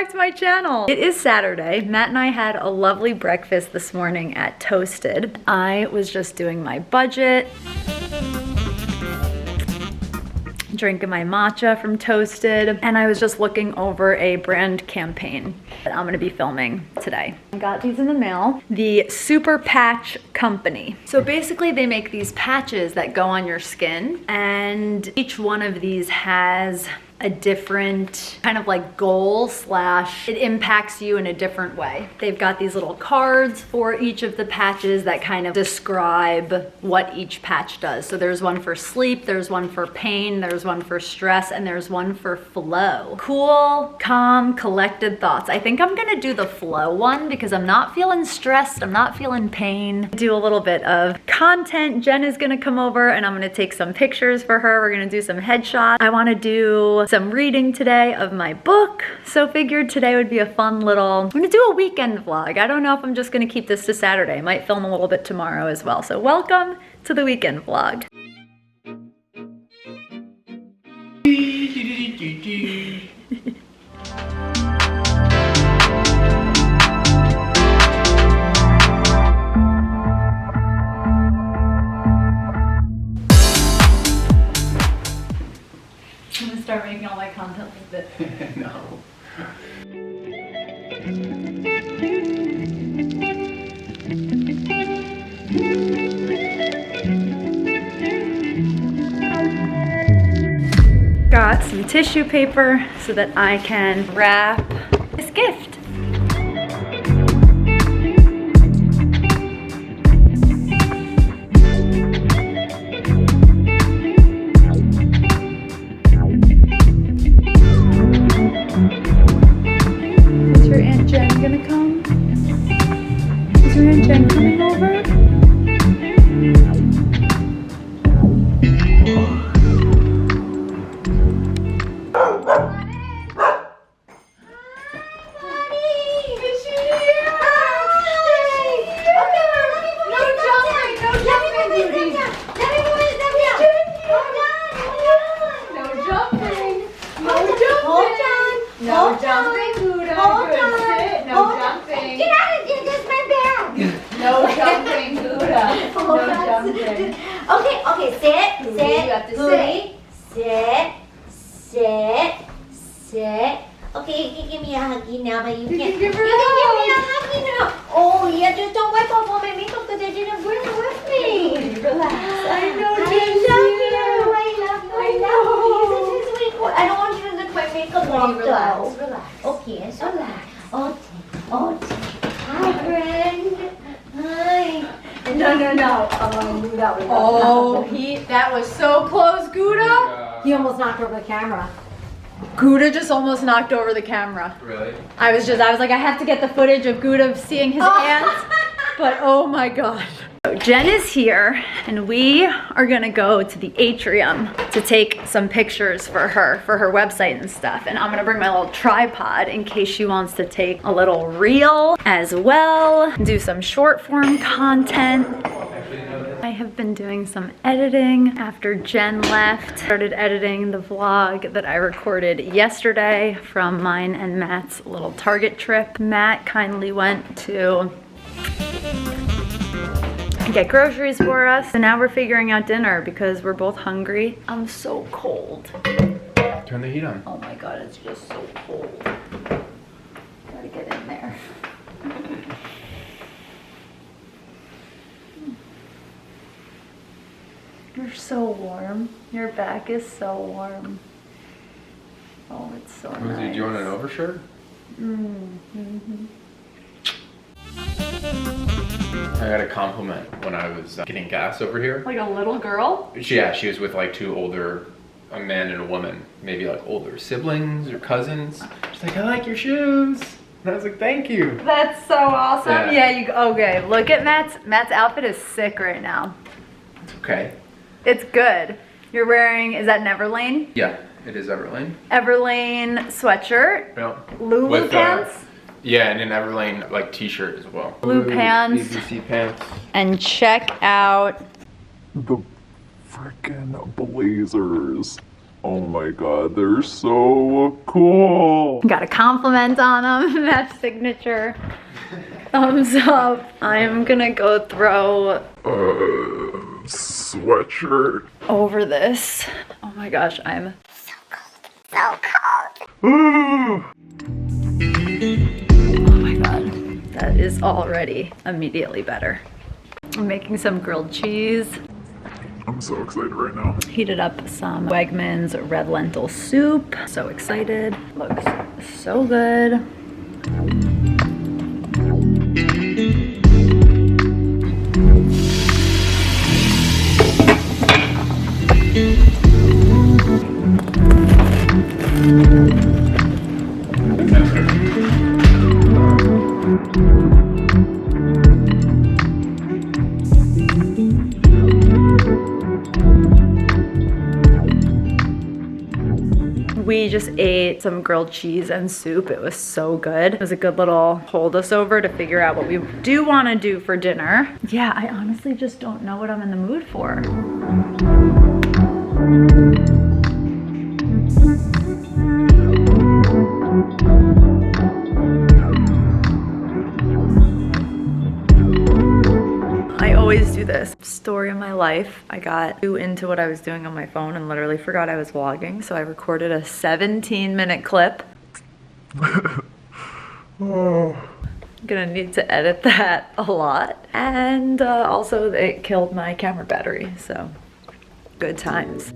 back to my channel. It is Saturday. Matt and I had a lovely breakfast this morning at Toasted. I was just doing my budget, drinking my matcha from Toasted, and I was just looking over a brand campaign that I'm gonna be filming today. I got these in the mail. The Super Patch Company. So basically they make these patches that go on your skin, and each one of these has a different kind of like goal slash it impacts you in a different way. They've got these little cards for each of the patches that kind of describe what each patch does. So there's one for sleep, there's one for pain, there's one for stress, and there's one for flow. Cool, calm, collected thoughts. I think I'm gonna do the flow one because I'm not feeling stressed, I'm not feeling pain. Do a little bit of content. Jen is gonna come over and I'm gonna take some pictures for her. We're gonna do some headshots. I wanna do some reading today of my book, so figured today would be a fun little, I'm gonna do a weekend vlog. I don't know if I'm just gonna keep this to Saturday. I might film a little bit tomorrow as well. So welcome to the weekend vlog. I'm gonna start making all my content like this. No. Got some tissue paper so that I can wrap this gift. Is your Aunt Jen gonna come? Is your Aunt Jen coming over? No jumping, Gouda. Good sit. No jumping. Get out of here. That's my bag. No jumping, Gouda. No jumping. Okay, sit. You have to Sit. Okay, you can give me a huggy now, but you can can't. give her You can give me a huggy now. Oh, yeah, just don't wipe off all my makeup because I didn't bring it with me. Relax. I know, I love you. This is sweet. I don't want you to lick my makeup off, though. Relax. Okay, so hi, friend. Hi. No. That was so close, Gouda. He almost knocked over the camera. Gouda just almost knocked over the camera. Really? I was like, I have to get the footage of Gouda seeing his hands, but oh my God. So Jen is here and we are gonna go to the atrium to take some pictures for her website and stuff. And I'm gonna bring my little tripod in case she wants to take a little reel as well, do some short form content. I have been doing some editing after Jen left. Started editing the vlog that I recorded yesterday from mine and Matt's little Target trip. Matt kindly went to get groceries for us. And now we're figuring out dinner because we're both hungry. I'm so cold. Turn the heat on. Oh my God, it's just so cold. Gotta get in there. You're so warm. Your back is so warm. Oh, it's so nice. Do you want an overshirt? Mm-hmm. I got a compliment when I was getting gas over here. Like a little girl? Yeah, she was with like two older, a man and a woman, maybe like older siblings or cousins. She's like, I like your shoes. And I was like, thank you. That's so awesome. Yeah. Okay, look at Matt's outfit is sick right now. It's okay. It's good. You're wearing, is that Neverlane? Yeah, it is Everlane. Everlane sweatshirt. Yeah. Lulu With, pants. Yeah, and an Everlane like t-shirt as well. Blue pants. BBC pants. And check out the frickin' blazers. Oh my god, they're so cool. Got a compliment on them. That's signature. Thumbs up. I'm gonna go throw Sweatshirt. over this. Oh my gosh, I'm So cold. oh my god. That is already immediately better. I'm making some grilled cheese. I'm so excited right now. Heated up some Wegmans red lentil soup. So excited. Looks so good. We just ate some grilled cheese and soup. It was so good. It was a good little hold us over to figure out what we do want to do for dinner. Yeah, I honestly just don't know what I'm in the mood for. I always do this. Story of my life. I got too into what I was doing on my phone and literally forgot I was vlogging, so I recorded a 17-minute clip. Oh. I'm gonna need to edit that a lot. And also it killed my camera battery, so good times.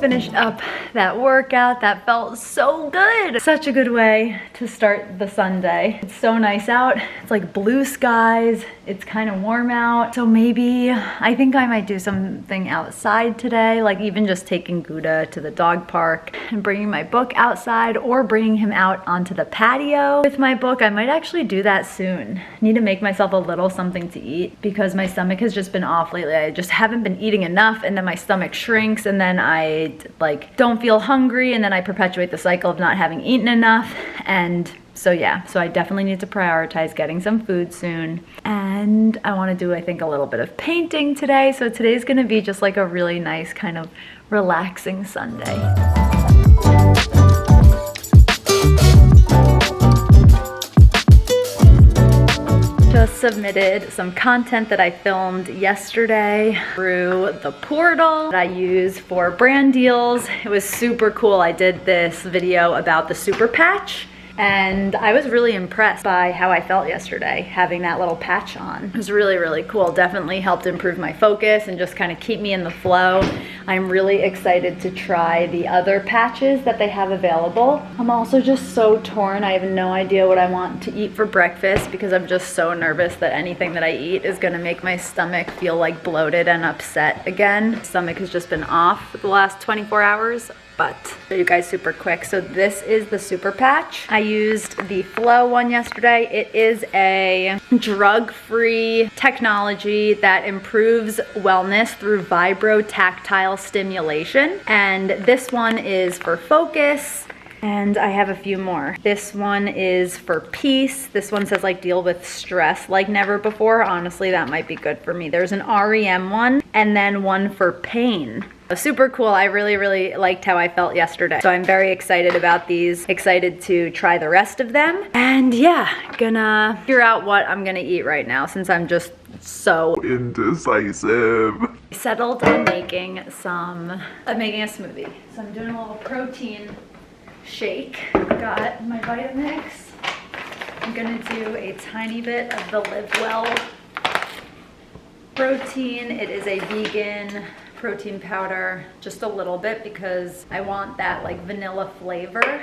Finished up that workout. That felt so good. Such a good way to start the Sunday. It's so nice out. It's like blue skies. It's kind of warm out. So maybe I think I might do something outside today, like even just taking Gouda to the dog park and bringing my book outside or bringing him out onto the patio with my book. I might actually do that soon. Need to make myself a little something to eat because my stomach has just been off lately. I just haven't been eating enough and then my stomach shrinks and then I like don't feel hungry and then I perpetuate the cycle of not having eaten enough. And so yeah, so I definitely need to prioritize getting some food soon. And I want to do, I think, a little bit of painting today. So today's gonna be just like a really nice kind of relaxing Sunday. Just submitted some content that I filmed yesterday through the portal that I use for brand deals. It was super cool. I did this video about the super patch and I was really impressed by how I felt yesterday having that little patch on. It was really, really cool. Definitely helped improve my focus and just kind of keep me in the flow. I'm really excited to try the other patches that they have available. I'm also just so torn. I have no idea what I want to eat for breakfast because I'm just so nervous that anything that I eat is gonna make my stomach feel like bloated and upset again. Stomach has just been off for the last 24 hours. But show you guys super quick. So this is the super patch. I used the Flow one yesterday. It is a drug-free technology that improves wellness through vibrotactile stimulation. And this one is for focus And I have a few more. This one is for peace. This one says like deal with stress like never before. Honestly, that might be good for me. There's an REM one and then one for pain. Super cool. I really liked how I felt yesterday. So I'm very excited about these. Excited to try the rest of them. And yeah, gonna figure out what I'm gonna eat right now since I'm just so indecisive. settled on making a smoothie. So I'm doing a little protein shake. Got my Vitamix. I'm gonna do a tiny bit of the Live Well protein. It is a vegan protein powder, just a little bit because I want that like vanilla flavor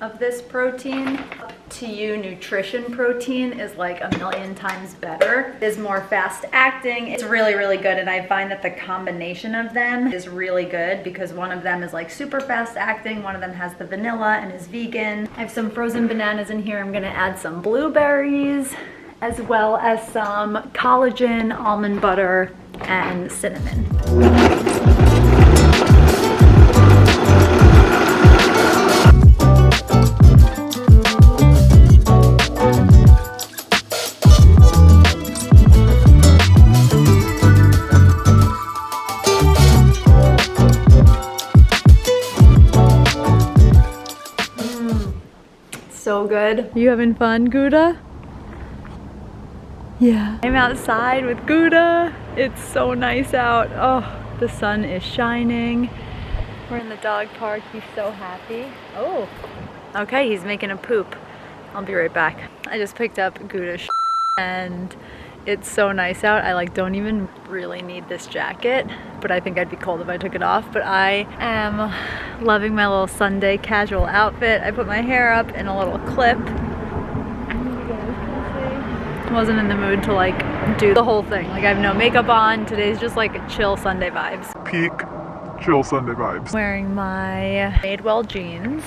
of this protein. Up to You nutrition protein is like a million times better. It is more fast acting. It's really good, and I find that the combination of them is really good because one of them is like super fast acting, one of them has the vanilla and is vegan. I have some frozen bananas in here. I'm gonna add some blueberries as well as some collagen, almond butter, and cinnamon. So good. You having fun, Gouda? Yeah. I'm outside with Gouda. It's so nice out. Oh, the sun is shining. We're in the dog park. He's so happy. Oh, okay, he's making a poop. I'll be right back. I just picked up Gouda's and it's so nice out. I like don't even really need this jacket, but I think I'd be cold if I took it off. But I am loving my little Sunday casual outfit. I put my hair up in a little clip. Wasn't in the mood to like do the whole thing. Like I have no makeup on. Today's just like chill Sunday vibes. Peak chill Sunday vibes. Wearing my Madewell jeans.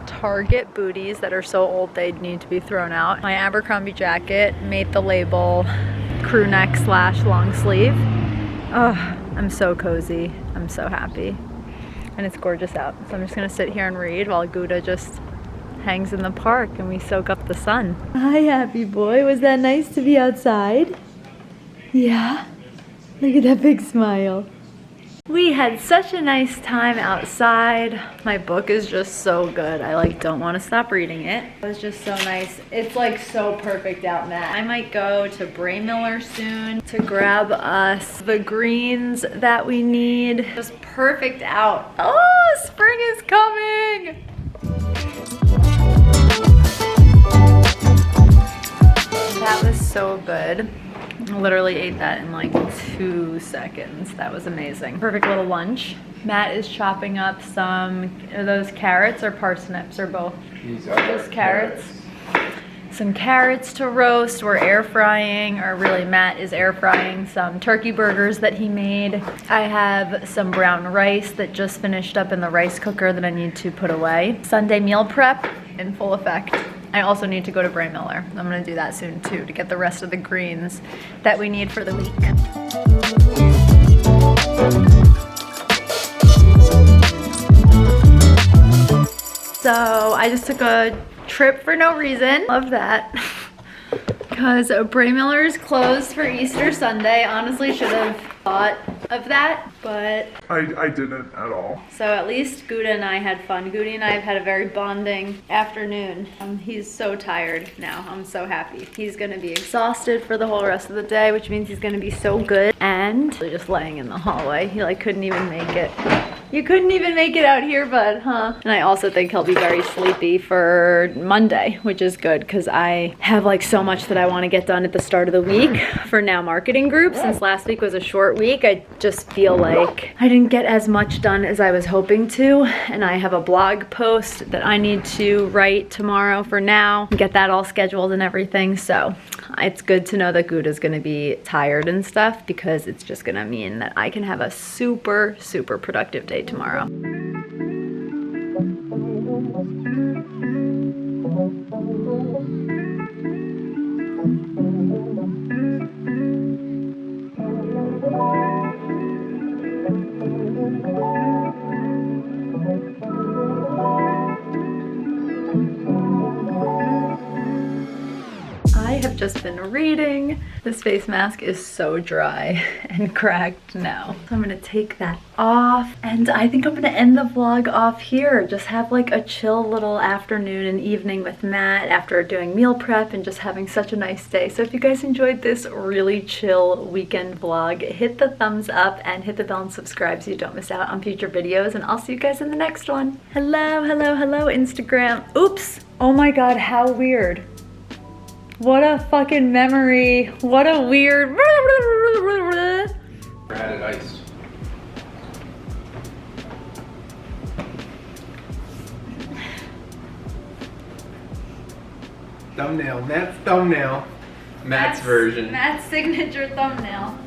Target booties that are so old they need to be thrown out. My Abercrombie jacket, made the label crew neck / long sleeve. Oh, I'm so cozy. I'm so happy. And it's gorgeous out. So I'm just gonna sit here and read while Gouda just hangs in the park and we soak up the sun. Hi, happy boy. Was that nice to be outside? Yeah? Look at that big smile. We had such a nice time outside. My book is just so good. I like don't want to stop reading it. It was just so nice. It's like so perfect out, Matt. I might go to Bray Miller soon to grab us the greens that we need. Just perfect out. Oh, spring is coming. That was so good. I literally ate that in like 2 seconds. That was amazing. Perfect little lunch. Matt is chopping up some, are those carrots or parsnips or both? These are Those carrots. Some carrots to roast. We're air frying, or really Matt is air frying some turkey burgers that he made. I have some brown rice that just finished up in the rice cooker that I need to put away. Sunday meal prep in full effect. I also need to go to Bray Miller. I'm gonna do that soon too to get the rest of the greens that we need for the week. So I just took a trip for no reason. Love that. Because Bray Miller is closed for Easter Sunday. Honestly, should have thought of that, but I didn't at all. so at least Gouda and I had fun. Gouda and I have had a very bonding afternoon. He's so tired now. I'm so happy. He's gonna be exhausted for the whole rest of the day, which means he's gonna be so good. And just laying in the hallway. He like couldn't even make it. You couldn't even make it out here, bud, huh? And I also think he'll be very sleepy for Monday, which is good because I have like so much that I want to get done at the start of the week for Now Marketing Group. Since last week was a short week, I just feel like I didn't get as much done as I was hoping to. And I have a blog post that I need to write tomorrow for Now, get that all scheduled and everything. So it's good to know that Gouda's gonna be tired and stuff because it's just gonna mean that I can have a super, super productive day tomorrow. just been reading. This face mask is so dry and cracked now. So I'm gonna take that off, and I think I'm gonna end the vlog off here. Just have like a chill little afternoon and evening with Matt after doing meal prep and just having such a nice day. So if you guys enjoyed this really chill weekend vlog, hit the thumbs up and hit the bell and subscribe so you don't miss out on future videos, and I'll see you guys in the next one. Hello, hello, hello, Instagram. Oops. Oh my god, how weird. What a fucking memory. What a weird. I had it iced. Thumbnail, Matt's thumbnail. Matt's version. Matt's signature thumbnail.